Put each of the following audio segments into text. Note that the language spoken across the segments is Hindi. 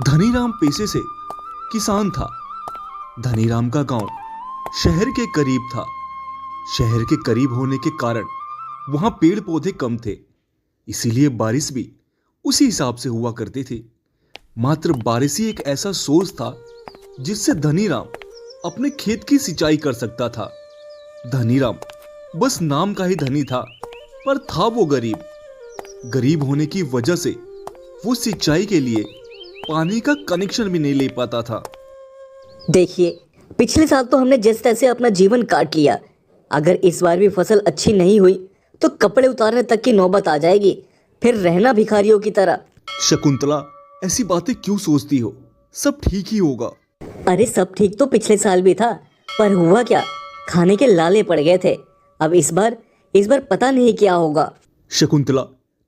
धनीराम पेशे से किसान था। धनीराम का गांव शहर के करीब था। शहर के करीब होने के कारण वहां पेड़ पौधे कम थे, इसीलिए बारिश भी उसी हिसाब से हुआ करती थी। मात्र बारिश ही एक ऐसा सोर्स था जिससे धनीराम अपने खेत की सिंचाई कर सकता था। धनीराम बस नाम का ही धनी था, पर था वो गरीब। गरीब होने की वजह से वो सिंचाई के लिए पानी का कनेक्शन भी नहीं ले पाता था। देखिए, पिछले साल तो हमने जैसे तैसे अपना जीवन काट लिया। अगर इस बार भी फसल अच्छी नहीं हुई तो कपड़े उतारने तक की नौबत आ जाएगी, फिर रहना भिखारियों की तरह। शकुंतला, ऐसी बातें क्यों सोचती हो? सब ठीक ही होगा। अरे सब ठीक तो पिछले साल भी था, पर हुआ क्या, खाने के लाले पड़ गए थे। अब इस बार पता नहीं क्या होगा। शकुंतला,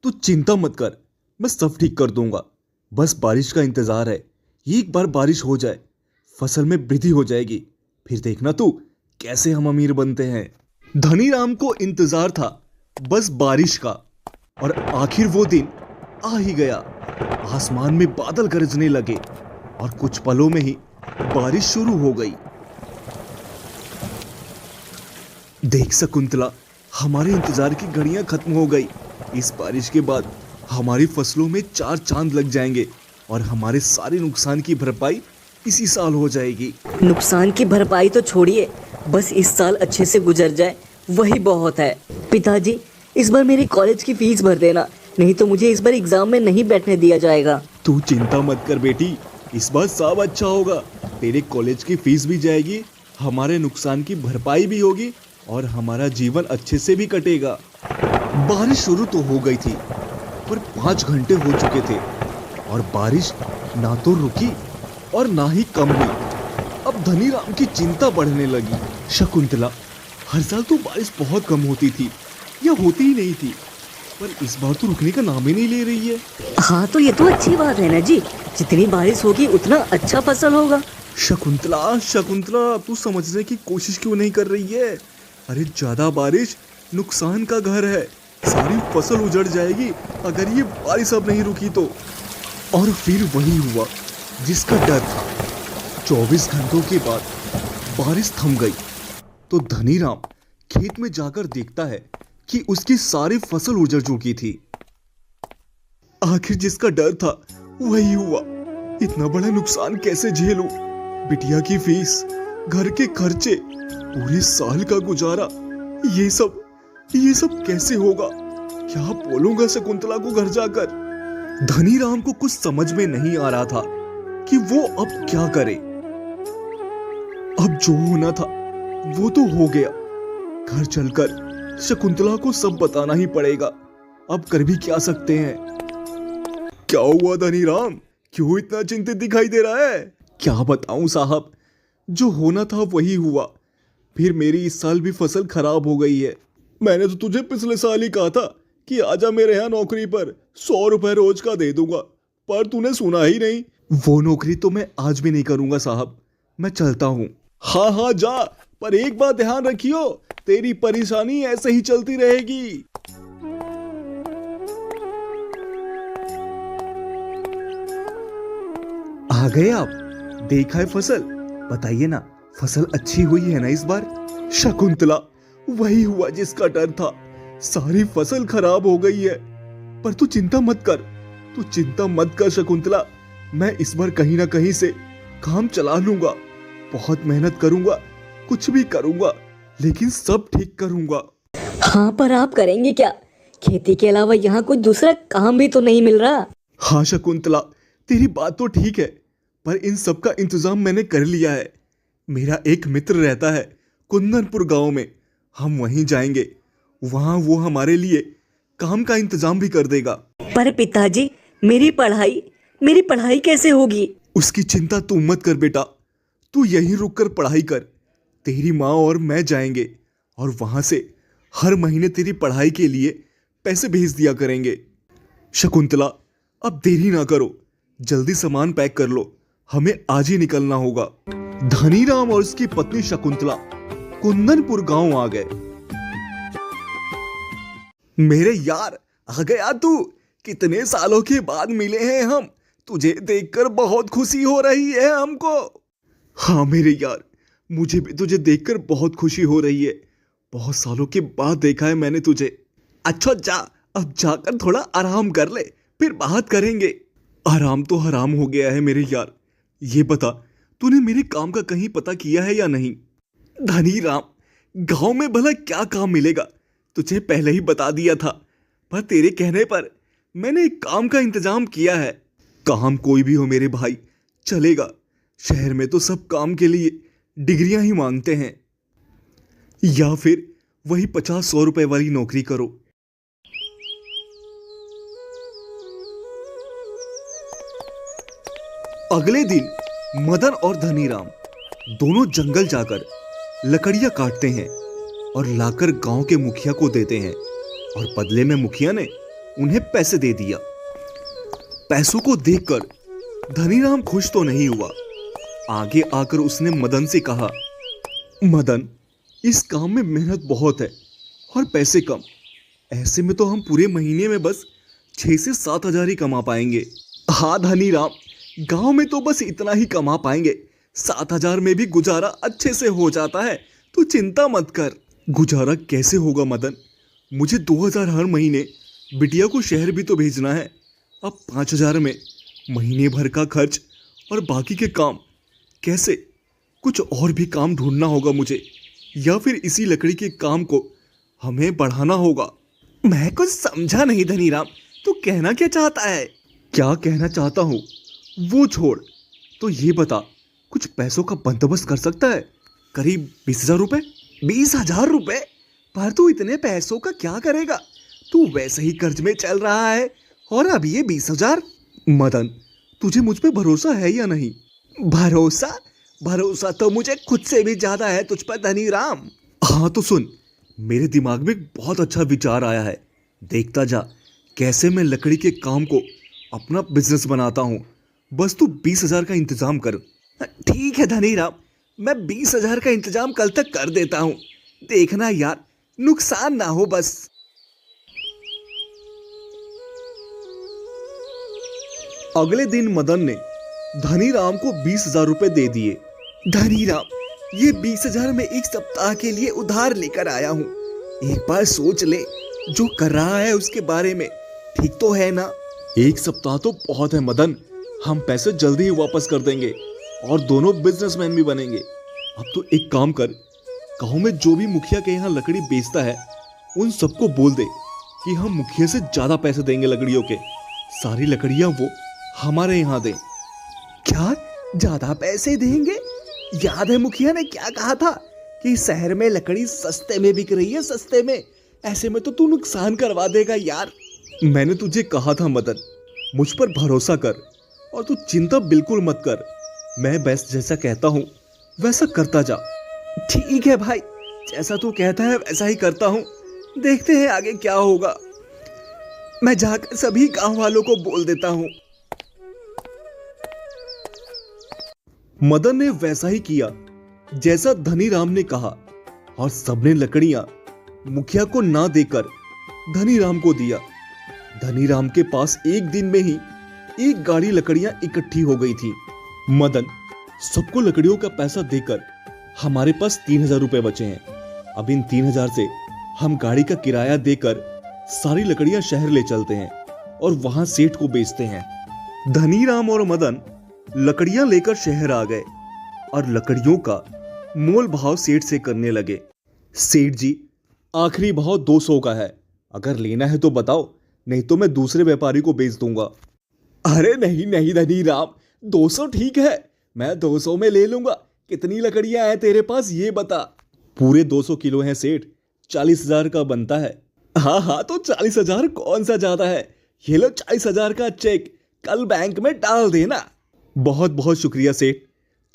तू चिंता मत कर, मैं सब ठीक कर दूंगा। बस बारिश का इंतजार है। एक बार बारिश हो जाए, फसल में वृद्धि हो जाएगी। फिर देखना तू कैसे हम अमीर बनते हैं। धनीराम को इंतजार था बस बारिश का, और आखिर वो दिन आ ही गया। आसमान में बादल गरजने लगे और कुछ पलों में ही बारिश शुरू हो गई। देख शकुंतला, हमारे इंतजार की घड़ियां खत्म हो गई। इस बारिश के बाद हमारी फसलों में 4 चांद लग जाएंगे और हमारे सारे नुकसान की भरपाई इसी साल हो जाएगी। नुकसान की भरपाई तो छोड़िए, बस इस साल अच्छे से गुजर जाए, वही बहुत है। पिताजी, इस बार मेरी कॉलेज की फीस भर देना, नहीं तो मुझे इस बार एग्जाम में नहीं बैठने दिया जाएगा। तू चिंता मत कर बेटी, इस बार सब अच्छा होगा। तेरे कॉलेज की फीस भी जाएगी, हमारे नुकसान की भरपाई भी होगी और हमारा जीवन अच्छे से भी कटेगा। बारिश शुरू तो हो गई थी, पर 5 घंटे हो चुके थे और बारिश ना तो रुकी और ना ही कम हुई। अब धनीराम की चिंता बढ़ने लगी। शकुंतला, हर साल तो बारिश बहुत कम होती थी या होती ही नहीं थी, पर इस बार तो रुकने का नाम ही नहीं ले रही है। हाँ, तो ये तो अच्छी बात है ना जी, जितनी बारिश होगी उतना अच्छा फसल होगा। शकुंतला, शकुंतला, तू समझने की कोशिश क्यों नहीं कर रही है? अरे ज्यादा बारिश नुकसान का घर है, सारी फसल उजड़ जाएगी अगर ये बारिश अब नहीं रुकी तो। और फिर वही हुआ जिसका डर था। 24 घंटों के बाद बारिश थम गई तो धनीराम खेत में जाकर देखता है कि उसकी सारी फसल उजड़ चुकी थी। आखिर जिसका डर था वही हुआ। इतना बड़ा नुकसान कैसे झेलूं? बिटिया की फीस, घर के खर्चे, पूरे साल का गुजारा, ये सब कैसे होगा? क्या बोलूंगा शकुंतला को घर जाकर? धनीराम को कुछ समझ में नहीं आ रहा था कि वो अब क्या करे। अब जो होना था वो तो हो गया। घर चलकर शकुंतला को सब बताना ही पड़ेगा। अब कर भी क्या सकते हैं? क्या हुआ धनीराम, क्यों इतना चिंतित दिखाई दे रहा है? क्या बताऊं साहब, जो होना था वही हुआ। फिर मेरी इस साल भी फसल खराब हो गई है। मैंने तो तुझे पिछले साल ही कहा था कि आजा मेरे यहाँ नौकरी पर, 100 रुपए रोज का दे दूंगा, पर तूने सुना ही नहीं। वो नौकरी तो मैं आज भी नहीं करूंगा साहब, मैं चलता हूँ। हाँ हाँ जा, पर एक बात ध्यान रखियो, तेरी परेशानी ऐसे ही चलती रहेगी। आ गए आप? देखा है फसल? बताइए ना, फसल अच्छी हुई है ना इस बार? शकुंतला, वही हुआ जिसका डर था। सारी फसल खराब हो गई है। पर तू चिंता मत कर शकुंतला। मैं इस बार कहीं ना कहीं से काम चला लूंगा। बहुत मेहनत करूंगा, कुछ भी करूंगा, लेकिन सब ठीक करूंगा। हाँ, पर आप करेंगे क्या? खेती के अलावा यहाँ कोई दूसरा काम भी तो नहीं मिल रहा। हाँ शकुंतला, तेरी बात तो ठीक है, पर इन सब का इंतजाम मैंने कर लिया है। मेरा एक मित्र रहता है कुंदनपुर गांव में, हम वहीं जाएंगे। वहां वो हमारे लिए काम का इंतजाम भी कर देगा। पर पिताजी, मेरी पढ़ाई कैसे होगी? उसकी चिंता तू मत कर बेटा, तू यहीं रुककर पढ़ाई कर। तेरी माँ और मैं जाएंगे और वहां से हर महीने तेरी पढ़ाई के लिए पैसे भेज दिया करेंगे। शकुंतला, अब देरी ना करो, जल्दी सामान पैक कर लो, हमें आज ही निकलना होगा। धनीराम और उसकी पत्नी शकुंतला कुंदनपुर गांव आ गए। मेरे यार, आ गया तू? कितने सालों के बाद मिले हैं हम। तुझे देखकर बहुत खुशी हो रही है हमको। हाँ मेरे यार, मुझे भी तुझे देखकर बहुत खुशी हो रही है। बहुत सालों के बाद देखा है मैंने तुझे। अच्छा जा, अब जाकर थोड़ा आराम कर ले, फिर बात करेंगे। आराम तो हराम हो गया है मेरे यार। ये बता, तूने मेरे काम का कहीं पता किया है या नहीं? धनी राम, गांव में भला क्या काम मिलेगा? तुझे पहले ही बता दिया था, पर तेरे कहने पर मैंने एक काम का इंतजाम किया है। काम कोई भी हो मेरे भाई, चलेगा। शहर में तो सब काम के लिए डिग्रियां ही मांगते हैं। या फिर वही 50-100 रुपए वाली नौकरी करो। अगले दिन मदन और धनीराम दोनों जंगल जाकर लकड़ियां काटते हैं और लाकर गांव के मुखिया को देते हैं, और बदले में मुखिया ने उन्हें पैसे दे दिया। पैसों को देखकर धनीराम खुश तो नहीं हुआ। आगे आकर उसने मदन से कहा, मदन, इस काम में मेहनत बहुत है और पैसे कम। ऐसे में तो हम पूरे महीने में बस 6 से 7 हजार ही कमा पाएंगे। हाँ धनीराम, गांव में तो बस इतना ही कमा पाएंगे। 7 हजार में भी गुजारा अच्छे से हो जाता है, तो चिंता मत कर। गुजारा कैसे होगा मदन? मुझे 2 हजार हर महीने बिटिया को शहर भी तो भेजना है। अब 5 हजार में महीने भर का खर्च और बाकी के काम कैसे? कुछ और भी काम ढूंढना होगा मुझे, या फिर इसी लकड़ी के काम को हमें बढ़ाना होगा। मैं कुछ समझा नहीं धनीराम, तू कहना क्या चाहता है? क्या कहना चाहता हूँ वो छोड़, तो ये बता, कुछ पैसों का बंदोबस्त कर सकता है? करीब 20 हजार रुपये। 20 हजार रुपये? पर तू इतने पैसों का क्या करेगा? तू वैसे ही कर्ज में चल रहा है, और अब ये 20 हजार। मदन, तुझे मुझ पे भरोसा है या नहीं? भरोसा? भरोसा तो मुझे खुद से भी ज्यादा है तुझ पर धनीराम। हाँ तो सुन, मेरे दिमाग में एक बहुत अच्छा विचार आया है। देखता जा कैसे मैं लकड़ी के काम को अपना बिजनेस बनाता हूँ। बस तू 20 हजार का इंतजाम कर। ठीक है धनीराम, मैं 20 हजार का इंतजाम कल तक कर देता हूँ। देखना यार, नुकसान ना हो बस। अगले दिन मदन ने धनीराम को 20 हजार रुपए दे दिए। धनीराम, ये 20 हजार मैं एक सप्ताह के लिए उधार लेकर आया हूँ। एक बार सोच ले, जो कर रहा है उसके बारे में, ठीक तो है ना? एक सप्ताह तो बहुत है मदन, हम पैसे जल्दी ही वापस कर देंगे और दोनों बिजनेसमैन भी बनेंगे। अब तो एक काम कर, गांव में जो भी मुखिया के यहाँ लकड़ी बेचता है उन सबको बोल दे कि हम मुखिया से ज्यादा पैसे देंगे लकड़ियों के। सारी लकड़ियां वो हमारे यहाँ दें। क्या ज्यादा पैसे देंगे? याद है मुखिया ने क्या कहा था कि शहर में लकड़ी सस्ते में बिक रही है, सस्ते में। ऐसे में तो तू नुकसान करवा देगा यार। मैंने तुझे कहा था मदन, मुझ पर भरोसा कर और तू चिंता बिल्कुल मत कर। मैं बस जैसा कहता हूँ वैसा करता जा। ठीक है भाई, जैसा तू कहता है वैसा ही करता हूँ। देखते हैं आगे क्या होगा। मैं जाकर सभी गांव वालों को बोल देता हूँ। मदन ने वैसा ही किया जैसा धनीराम ने कहा, और सबने लकड़ियां मुखिया को ना देकर धनीराम को दिया। धनीराम के पास एक दिन में ही 1 गाड़ी लकड़ियां इकट्ठी हो गई थी। मदन, सबको लकड़ियों का पैसा देकर हमारे पास 3 हजार रुपए बचे हैं। अब इन 3 हजार से हम गाड़ी का किराया देकर सारी लकड़ियां शहर ले चलते हैं और वहां सेठ को बेचते हैं। धनीराम और मदन लकड़ियां लेकर शहर आ गए और लकड़ियों का मोल भाव सेठ से करने लगे। सेठ जी, आखिरी भाव 200 का है, अगर लेना है तो बताओ, नहीं तो मैं दूसरे व्यापारी को बेच दूंगा। अरे नहीं नहीं धनीराम, 200 ठीक है, मैं 200 में ले लूंगा। कितनी लकड़ियां हैं तेरे पास ये बता। पूरे 200 किलो हैं सेठ, 40 हजार का बनता है। हाँ हाँ, तो 40 हजार कौन सा ज्यादा है। ये लो 40 हजार का चेक, कल बैंक में डाल देना। बहुत बहुत शुक्रिया सेठ,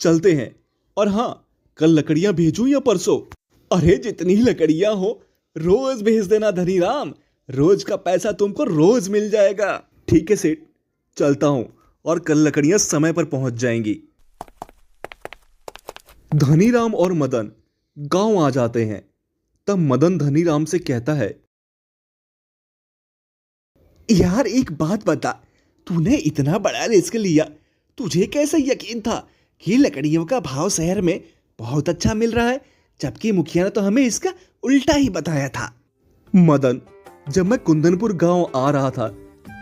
चलते हैं। और हाँ, कल लकड़ियां भेजूं या परसों? अरे जितनी लकड़ियां हो रोज भेज देना धनीराम, रोज का पैसा तुमको रोज मिल जाएगा। ठीक है सेठ, चलता हूं, और कल लकड़ियां समय पर पहुंच जाएंगी। धनीराम और मदन गांव आ जाते हैं। तब मदन धनीराम से कहता है, यार एक बात बता, तूने इतना बड़ा रिस्क लिया, तुझे कैसे यकीन था कि लकड़ियों का भाव शहर में बहुत अच्छा मिल रहा है, जबकि मुखिया ने तो हमें इसका उल्टा ही बताया था। मदन, जब मैं कुंदनपुर गांव आ रहा था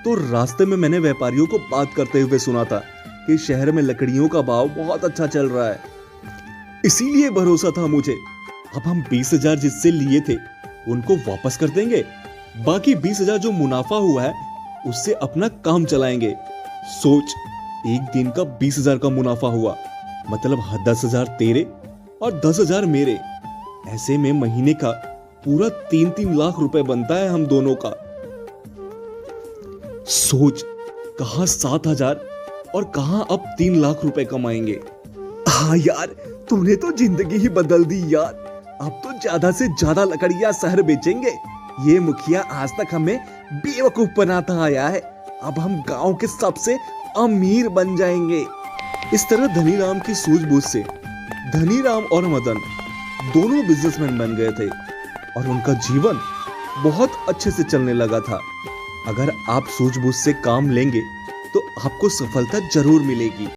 तो रास्ते में मैंने व्यापारियों को बात करते हुए सुना था कि शहर में लकड़ियों का भाव बहुत अच्छा चल रहा है। इसीलिए भरोसा था मुझे। अब हम 20,000 जिससे लिए थे उनको वापस कर देंगे, बाकी 20,000 जो मुनाफा हुआ है उससे अपना काम चलाएंगे। सोच, एक दिन का 20,000 का मुनाफा हुआ, मतलब 10,000 तेरे और 10,000 मेरे। ऐसे में महीने का पूरा 3-3 लाख रुपए बनता है हम दोनों का। सोच, कहां 7,000 और कहां अब 3 लाख रुपए कमाएंगे। हाँ यार, तूने तो जिंदगी ही बदल दी यार। अब तो ज्यादा से ज्यादा लकड़ियां शहर बेचेंगे। ये मुखिया आज तक हमें बेवकूफ बनाता आया है, अब हम गांव के सबसे अमीर बन जाएंगे। इस तरह धनीराम की सूझबूझ से धनीराम और मदन दोनों बिजनेसमैन बन गए थे और उनका जीवन बहुत अच्छे से चलने लगा था। अगर आप सूझबूझ से काम लेंगे तो आपको सफलता जरूर मिलेगी।